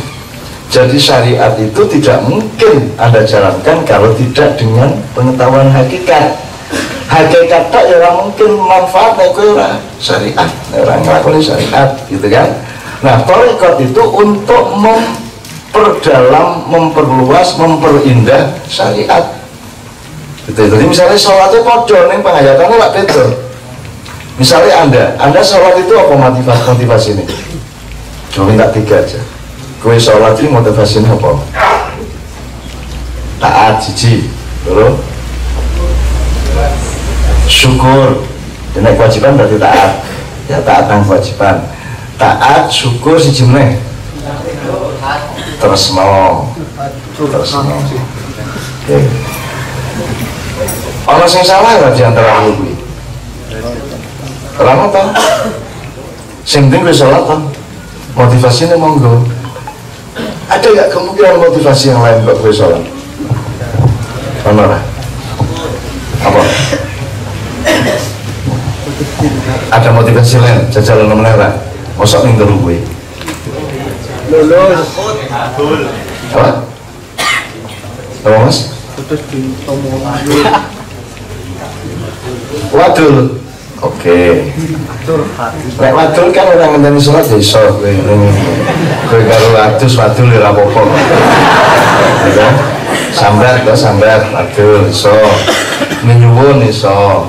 Jadi syariat itu tidak mungkin Anda jalankan kalau tidak dengan pengetahuan hakikat. Hakikat tak ya mungkin manfaatnya kowe ora syariat, orang nglakoni syariat, gitu kan. Nah, thariqat itu untuk memperdalam, memperluas, memperindah syariat. Gitu. Jadi misalnya sholat itu podo ning penghayatannya lak beda. Misalnya Anda sholat itu apa motivasi ini? Coba minta 3 aja. Kowe sholat ini motivasinya apa? Taat, siji, loro syukur. Jadi kewajiban berarti taat. Ya taat nang kewajiban. Taat, syukur, siji meneh. Tresno. Oke. Ana sing salah ora di antara kuwi? Ora apa? Sing penting kowe sholat kan. Motivasinya monggo. Ada nggak kemungkinan motivasi yang lain buat gue sholat? Mana? Apa? Ada motivasi lain? Jajalan nomor mosok ning telu gue. Lulus. Apa? Apa mas? Putus di tomolan. Wadul. Oke. Nek wadul kan orang ngenteni sholat ya iso kowe karo wadul ya ora apa-apa. Ya. Sambat wadul iso. Menyuwun iso.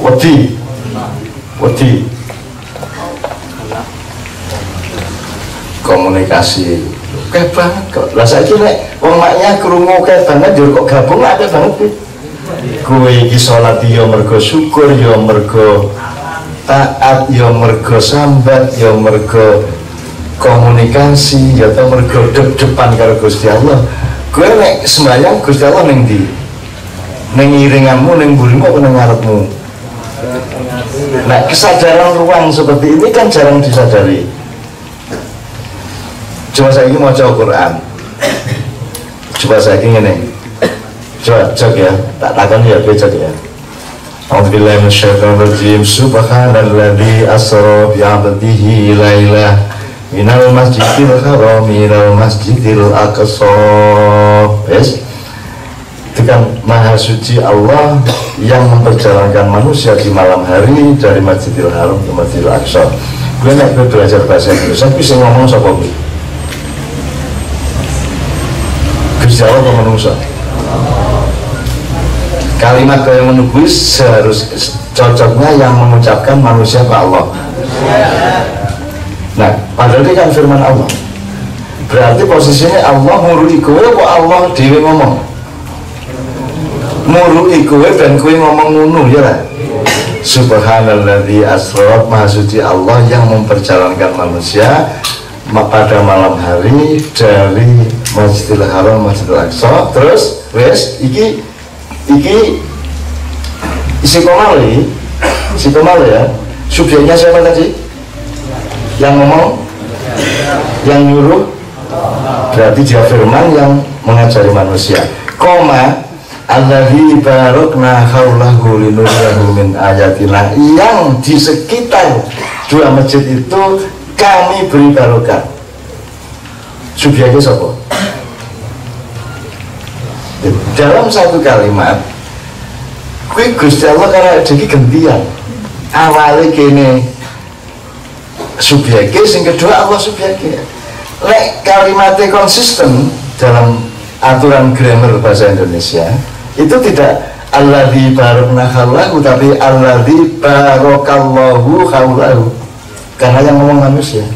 Wedi. Komunikasi. Oke banget kok. Lah saiki nek wong maknya krungu kae banget yo kok gabung akeh banget kuwi. Kowe iki salat ya mergo syukur, ya mergo taat, ya mergo sambat, ya mergo komunikasi, ya ta mergo depan karo Gusti Allah. Kowe nek sembahyang Gusti Allah ning ndi? Ning iringanmu, ning mburimu apa ning ngarepmu? Nah, kesadaran ruang seperti ini kan jarang disadari. Coba saya ini mau baca Quran. Coba saya ini. Coba cek ya, tak takon ya, cek ya. A'udzubillahi minasyaitonirrajim. Subhanalladzi asra bi 'abdihi lailah minal masjidil haram ilal masjidil aqsa. Yes. Itu kan maha suci Allah yang memperjalankan manusia di malam hari dari Masjidil Haram ke Masjidil Aqsa. Gue nek belajar bahasa Indonesia bisa ngomong sapa kuwi? Gusti Allah apa manusia? Kalimat yang menunggu seharus cocoknya yang mengucapkan manusia ke Allah. Nah, padahal ini kan firman Allah. Berarti posisinya Allah murui kowe kok Allah dewe ngomong. Murui kowe dan kowe ngomong ngono ya lah. Subhanalladzi asra, maha suci Allah yang memperjalankan manusia pada malam hari dari Masjidil Haram Masjidil Aqsa. Terus wes iki isi komale ya. Subjeknya siapa tadi? Yang ngomong, yang nyuruh, berarti dia firman yang mengajari manusia. Koma alladzi barakna haulahu linuriyahu min ayatina, yang di sekitar dua masjid itu kami beri barokah. Subjeknya siapa? Dalam satu kalimat kuwi Gusti Allah karena jadi gantian. Awalnya kene subjeknya, yang kedua Allah subjeknya. Lek kalimatnya konsisten dalam aturan grammar bahasa Indonesia, itu tidak alladzi barakna haulahu, tapi alladzi barakallahu haulahu, karena yang ngomong manusia.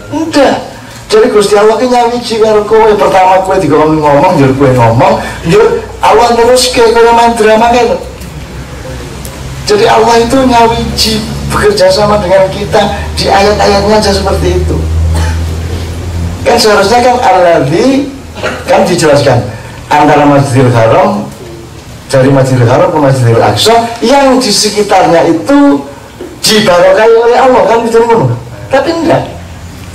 Enggak, Jadi Gusti Allah ki nyawiji karo kowe. Pertama kowe dikon ngomong, njur kowe ngomong, njur Allah neruske kowe main drama kae. Jadi Allah itu nyawiji bekerja sama dengan kita di ayat-ayatnya aja seperti itu. Kan seharusnya kan alladzi kan dijelaskan antara Masjidil Haram, dari Masjidil Haram ke Masjidil Aqsa yang di sekitarnya itu dibarokahi oleh Allah, kan gitu ngono. Tapi enggak,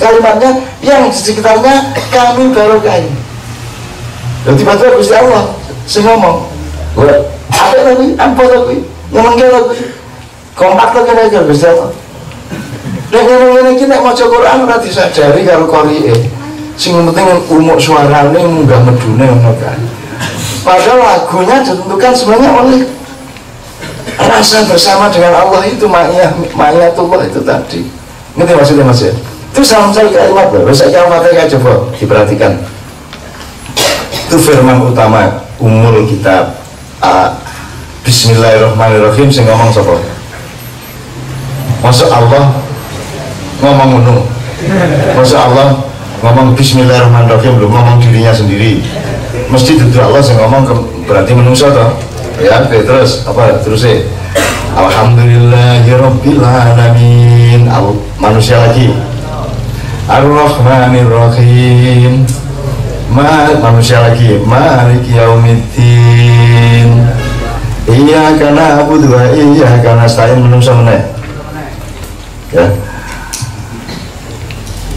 kalimatnya yang di sekitarnya kami barokahi. Lalu tiba-tiba Gusti Allah sing ngomong, apa tadi, apa tadi, ngomong lagi, kompak lagi aja Gusti Allah. Dan ngene-ngene iki nek maca Quran ora disadari karo qori'e. Sing penting umuk suarane munggah medune ngono kan. Padahal lagunya ditentukan sebenarnya oleh rasa bersama dengan Allah itu, ma'iyatullah itu tadi. Ngerti maksudnya Mas ya? Itu salam saya kalimat loh. Saya Al-Fatihah coba diperhatikan. Itu firman utama umul kitab. Bismillahirrahmanirrahim. Saya ngomong sapa? Masya Allah ngomong ngono. Masya Allah ngomong Bismillahirrahmanirrahim, belum ngomong dirinya sendiri. Mesti duduk Allah yang ngomong berarti menungso toh. Ya, oke, terus apa terusnya? Alhamdulillahirabbil alamin. Manusia lagi. Ar-Rahmanir-Rahim. Manusia lagi. Maliki yaumiddin. Iyyaka na'budu wa iyyaka nasta'in. Menungso meneh. Ya.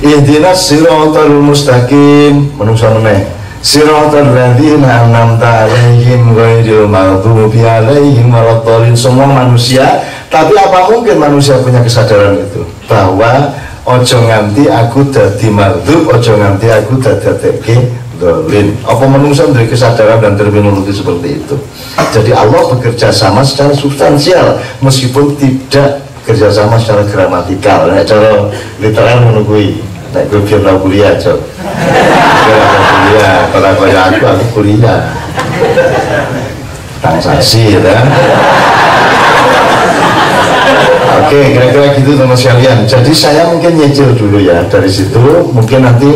Ihdinas siratal mustaqim. Menungso meneh. Siratal ladzina an'amta 'alaihim ghairil maghdubi 'alaihim waladdallin. Semua manusia, tapi apa mungkin manusia punya kesadaran itu bahwa ojo nganti aku dadi maghdub, ojo nganti aku dadekke dzalin. Apa manusia dari kesadaran dan terminologi seperti itu? Jadi Allah bekerja sama secara substansial meskipun tidak kerjasama secara gramatikal. Nek cara literal ngono kuwi. Nek gue biar tau kuliah, Cok. Kuliah, kalau aku kuliah. Transaksi, ya. Oke, kira-kira gitu teman sekalian. Jadi saya mungkin nyicil dulu ya. Dari situ mungkin nanti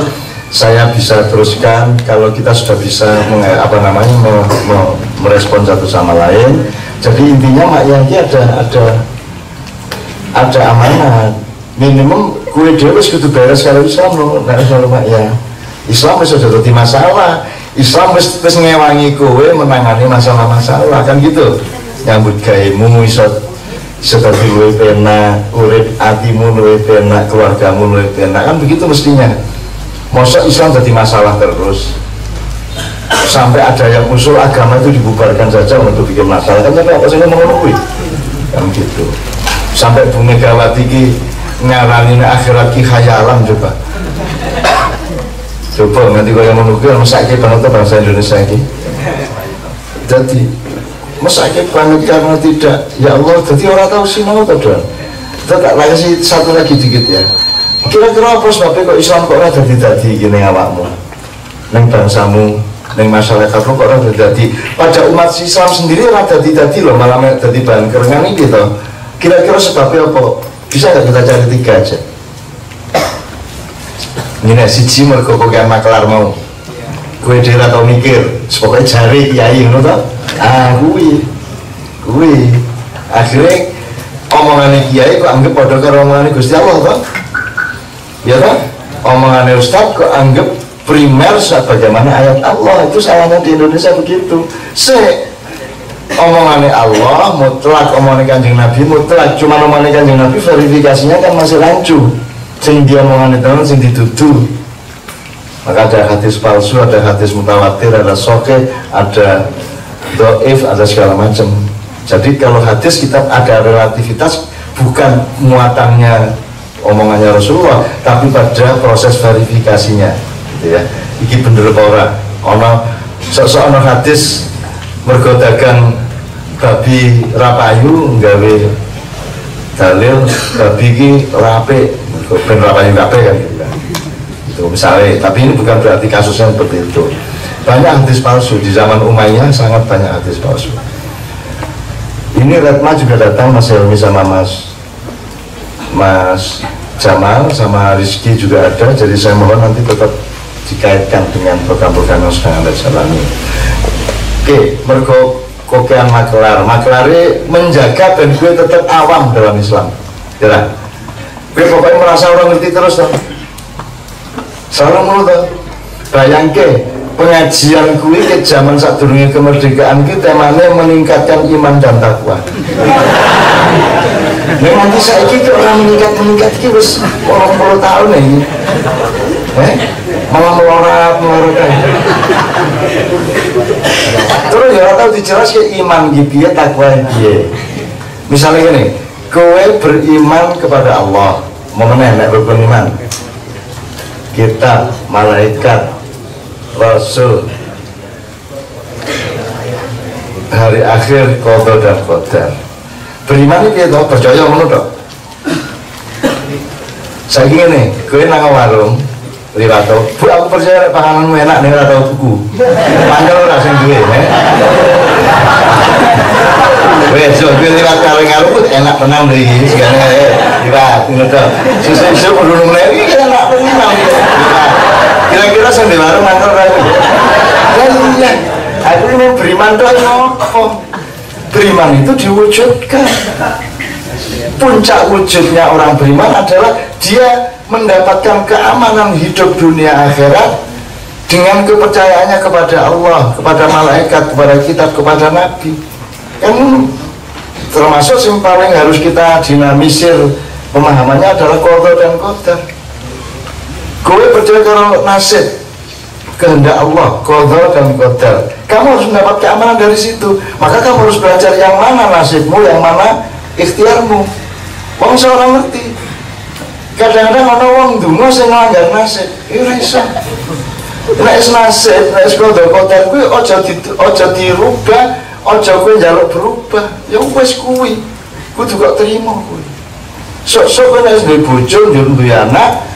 saya bisa teruskan kalau kita sudah bisa merespon satu sama lain. Jadi intinya Mak Yangki ada amanat. Minimum kue dewe kudu beres kalau Islam loh, nggak kalau Mak ya. Islam wis sudah jadi masalah. Islam wis ngewangi kowe menangani masalah-masalah kan gitu. Nyambut gaemu iso dadi luwih penak, urip atimu luwih penak, keluargamu luwih penak kan begitu mestinya. Mosok Islam jadi masalah terus. Sampai ada yang usul agama itu dibubarkan saja untuk bikin masalah. Kan sampai apa sih ngomong kuwi? Kan gitu. Sampai Bu Megawati ki ngarani akhirat ki khayalan coba nanti kalau yang menunggu mesake banget bangsa Indonesia ini. Jadi mesake banget karena tidak, ya Allah, jadi orang tahu sinau atau doang. Kita tak kasih satu lagi dikit ya. Kira-kira apa sebabnya kok Islam kok ada dadi gini awakmu, neng bangsamu, neng masyarakatmu kok ada dadi, pada umat Islam sendiri ada dadi loh, malah jadi bahan kerengan ini gitu. Kira-kira sebabnya apa? Bisa nggak kita cari 3 aja? Ini siji mergo pokoke maklar mau. Kowe dhewe ora tau mikir, pokoke jari kiai ngono to. Kuwi. Akhirnya omongane kiai kok anggap padha karo omongane Gusti Allah to. Ya toh? Omongane ustaz kok anggap primer sebagaimana ayat Allah. Itu salahnya di Indonesia begitu. Omongannya Allah mutlak, omongannya Kanjeng Nabi mutlak, cuma omongannya Kanjeng Nabi verifikasinya kan masih rancu. Sing dia omongannya teman, sing dituduh. Maka ada hadis palsu, ada hadis mutawatir, ada sokeh, ada doif, ada segala macam. Jadi kalau hadis kita ada relativitas, bukan muatannya omongannya Rasulullah, tapi pada proses verifikasinya, gitu ya. Iki bener apa ora? Ono seorang hadis mergo dagang babi rapayu nggawe dalil babi ki rape ben rapayu kabeh kan gitu kan. Itu misalnya, tapi ini bukan berarti kasusnya seperti itu. Banyak hadis palsu di zaman Umayyah, sangat banyak hadis palsu. Ini Retma juga datang Mas Helmi sama Mas Jamal sama Rizky juga ada, jadi saya mohon nanti tetap dikaitkan dengan program-program yang sedang Anda jalani. Oke, mergo kokean makelare menjaga dan gue tetap awam dalam Islam, ya. Gue pokoknya merasa orang ngerti terus dong. Selalu menurut dong. Bayangke pengajian gue ke zaman saat durungnya kemerdekaan kita temanya meningkatkan iman dan takwa. Memang bisa iki orang meningkat iki wis 80 tahun ini. Malah melorat terus ya tahu dijelas ke iman gitu ya, takwa gitu. Misalnya gini, kowe beriman kepada Allah, mau menenek rukun iman, kitab, malaikat, rasul, hari akhir, qada dan qadar. Beriman itu ya, percaya menurut dok. Saya gini, kowe nang warung Lirato, bu aku percaya pangananmu enak nih atau buku. Panggil orang sing duwe, wes, so gue lihat kaleng-kaleng pun enak tenang dari ini segala lihat, ngono. Susu perlu lagi kita enak tenang. Kira-kira saya di warung mantel lagi. Iya, aku ini beriman tuh apa? Beriman itu diwujudkan. Puncak wujudnya orang beriman adalah dia mendapatkan keamanan hidup dunia akhirat dengan kepercayaannya kepada Allah, kepada malaikat, kepada kitab, kepada nabi. Kan termasuk yang paling harus kita dinamisir pemahamannya adalah qada dan qadar. Kowe percaya kalau nasib kehendak Allah, qada dan qadar, kamu harus mendapat keamanan dari situ. Maka kamu harus belajar yang mana nasibmu, yang mana ikhtiarmu. Wong seorang ngerti. Kadang-kadang ana wong ndonga sing nglanggar nasib, ora iso. Nek nasib, nek qada qadar kuwi aja dirubah, aja kowe njaluk berubah. Ya wis kuwi. Kudu kok terima kuwi. Sok-sok nek duwe bojo, duwe anak,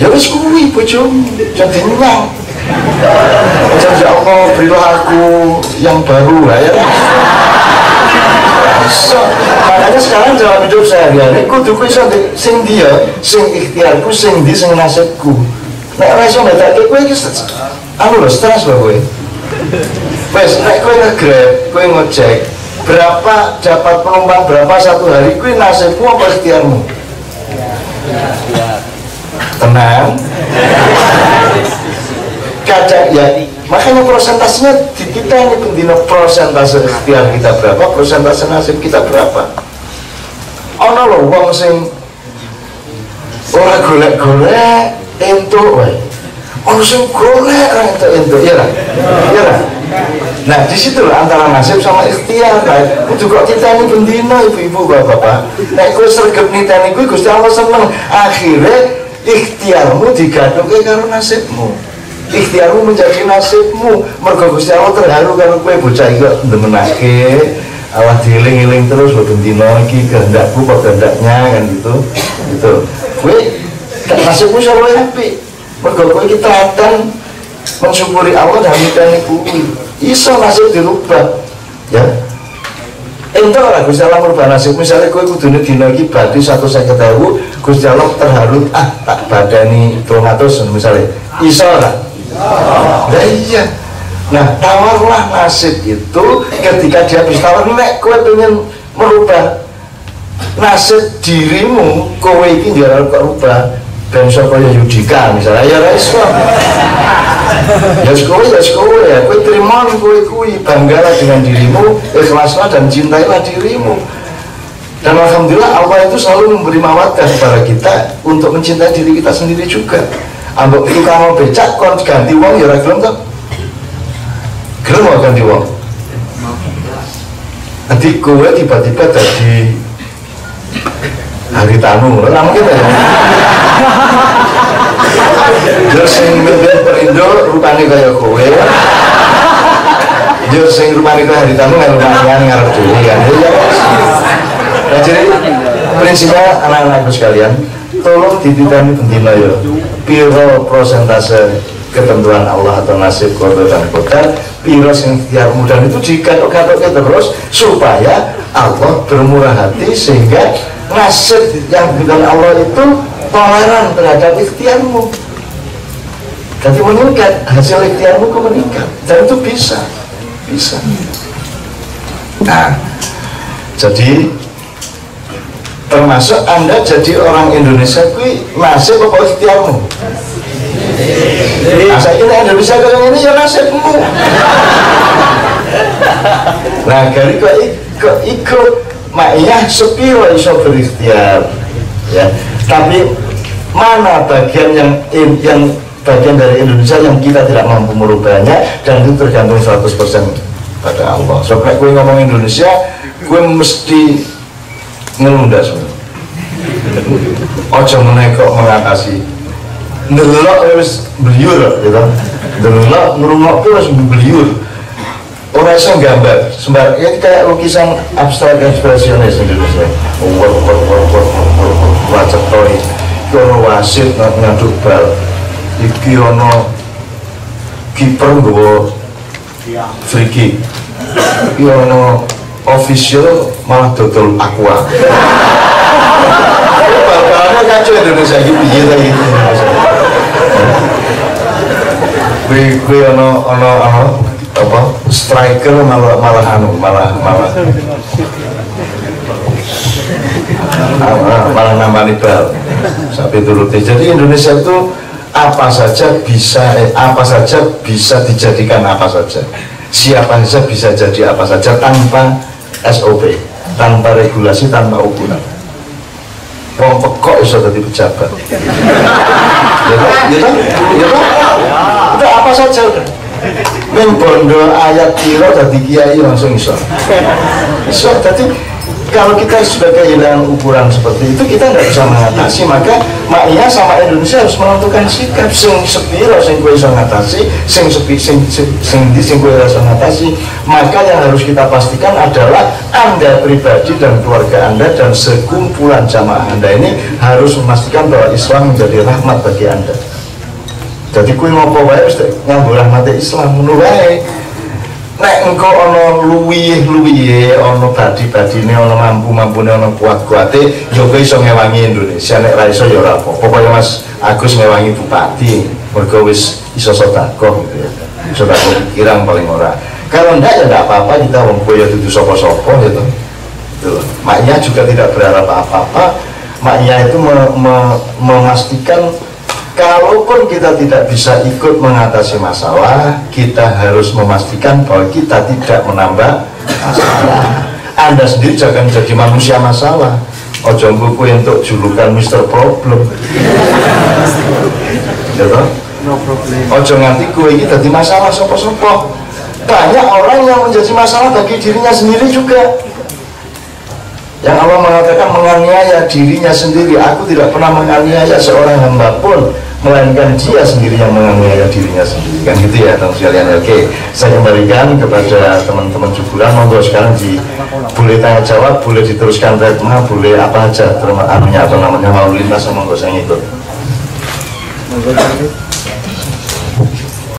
ya wis kuwi bojomu, jadi nyang. Ya Allah, berilah aku yang baru ya. So, makanya sekarang dalam hidup sehari-hari kudu iso sing dia, sing ikhtiarku, sing di sing nasibku. Nek ora iso ndadake kowe iki anu lho stres lho kowe. Wes nek kowe nge-Grab, kowe ngojek, berapa dapat penumpang berapa satu hari kuwi nasibmu apa ikhtiarmu? Tenang. Kadang ya, makanya prosentasenya di kita ini pendino prosentase ikhtiar kita berapa, prosentase nasib kita berapa. Ono lho wong sing ora golek-golek entuk wae. Ono sing golek ra entuk ya lah. Ya lah. Nah, di situ antara nasib sama ikhtiar. Nah, kudu kok kita ini pendino ibu-ibu bapak-bapak. Nek kowe sregep niteni kuwi Gusti Allah seneng. Akhire ikhtiarmu digaduke karo nasibmu. Ikhtiarmu menjadi nasibmu. Mergo Gusti Allah terharu karo kowe bocah iki kok ndemenake, awak dieling-eling terus lho bendino iki kehendakku kok kehendaknya kan gitu. Gitu. Kowe nasibmu selalu apik. Mergo kowe iki teladan mensyukuri Allah dan miteni kuwi. Iso nasib dirubah. Ya. Ento ora Gusti Allah merubah nasib. Misalnya kowe kudune dina iki badi 150.000, Gusti Allah terharu, tak badani 200 misalnya. Iso ora? Nah iya. Nah tawarlah nasib itu ketika dia bisa tawar. Nek kowe pengen merubah nasib dirimu, kowe iki njaluk kok rubah ben sapa ya Yudika misalnya ya ora iso. Ya kowe ya kowe terima kowe kuwi, banggalah dengan dirimu, ikhlaslah dan cintailah dirimu. Dan alhamdulillah Allah itu selalu memberi mawaddah kepada kita untuk mencintai diri kita sendiri juga. Ambek tukang becak kon ganti wong ya ora gelem to. Gelem ora ganti wong. Nanti kowe tiba-tiba dadi Haritanu, ora mungkin ya. Terus sing mimpin Perindo rupane kaya kowe. Yo sing rupane kaya Haritanu ngarep dhewe kan. Nah, jadi prinsipnya anak-anakku sekalian, tolong dititani bendina ya. Piro prosentase ketentuan Allah atau nasib qada dan qadar, piro sing ikhtiarmu, dan itu digatok-gatoknya terus supaya Allah bermurah hati sehingga nasib yang diberikan Allah itu toleran terhadap ikhtiarmu. Jadi meningkat, hasil ikhtiarmu ke meningkat, dan itu bisa. Nah, jadi termasuk Anda jadi orang Indonesia kui nasib apa ikhtiarmu? Nah, saya kira Indonesia kalau ini ya nasibmu. Nah, dari kok ikut maknya sepiro iso berikhtiar, ya. Tapi mana bagian yang bagian dari Indonesia yang kita tidak mampu merubahnya, dan itu tergantung 100% pada Allah. Soalnya gue ngomong Indonesia, gue mesti ngelunda semua. Ojo menekok mengatasi. Ndelok wis beliur gitu. Ndelok ngrungok wis beliur. Ora iso gambar, sembar ya kayak lukisan abstrak ekspresionis Indonesia. Wajah toy, kono wasit ngaduk bal. Iki ono kiper nggawa free kick. Iki ono official malah dodol aqua. Bal-balannya kacau Indonesia iki piye ta iki. Kuwi ono apa striker malah nambani bal sampai turuti. Jadi Indonesia itu apa saja bisa dijadikan apa saja, siapa saja bisa jadi apa saja tanpa SOP, tanpa regulasi, tanpa ukuran. Wong pekok iso dadi pejabat. Ya itu apa saja udah. Men bondo ayat kira dadi kiai langsung iso. Jadi kalau kita sudah kehilangan ukuran seperti itu, kita tidak bisa mengatasi. Maka maknya sama Indonesia harus menentukan sikap sing sepiro sing kowe iso ngatasi, sing kowe iso ngatasi. Maka yang harus kita pastikan adalah Anda pribadi dan keluarga Anda dan sekumpulan jamaah Anda ini harus memastikan bahwa Islam menjadi rahmat bagi Anda. Jadi kowe ngopo wae wis nganggo rahmat Islam ngono wae. Nek engkau ono luwihe, ono badi-badine, ono mampu-mampune, ono kuat-kuate, ya kowe iso ngewangi Indonesia. Nek ra iso ya ora apa. Pokoke Mas Agus ngewangi bupati, mergo wis iso sedekah gitu ya. Sedekah pikiran paling ora. Kalau enggak ya enggak apa-apa, kita wong kowe ya dudu sapa-sapa gitu. Gitu. Maknya juga tidak berharap apa-apa. Maknya itu memastikan kalaupun kita tidak bisa ikut mengatasi masalah, kita harus memastikan bahwa kita tidak menambah masalah. Anda sendiri jangan jadi manusia masalah. Ojo nggo untuk julukan Mr. Problem. Gitu? Ojo nganti kowe iki dadi masalah sapa-sapa. Banyak orang yang menjadi masalah bagi dirinya sendiri juga. Yang Allah mengatakan menganiaya dirinya sendiri. Aku tidak pernah menganiaya seorang hamba pun, melainkan dia sendiri yang menganiaya dirinya sendiri. Kan gitu ya teman sekalian. Oke, saya kembalikan kepada teman-teman Juburan. Monggo sekarang boleh tanya jawab, boleh diteruskan tema, boleh apa aja, anunya atau namanya lalu lintas. Monggo saya ngikut.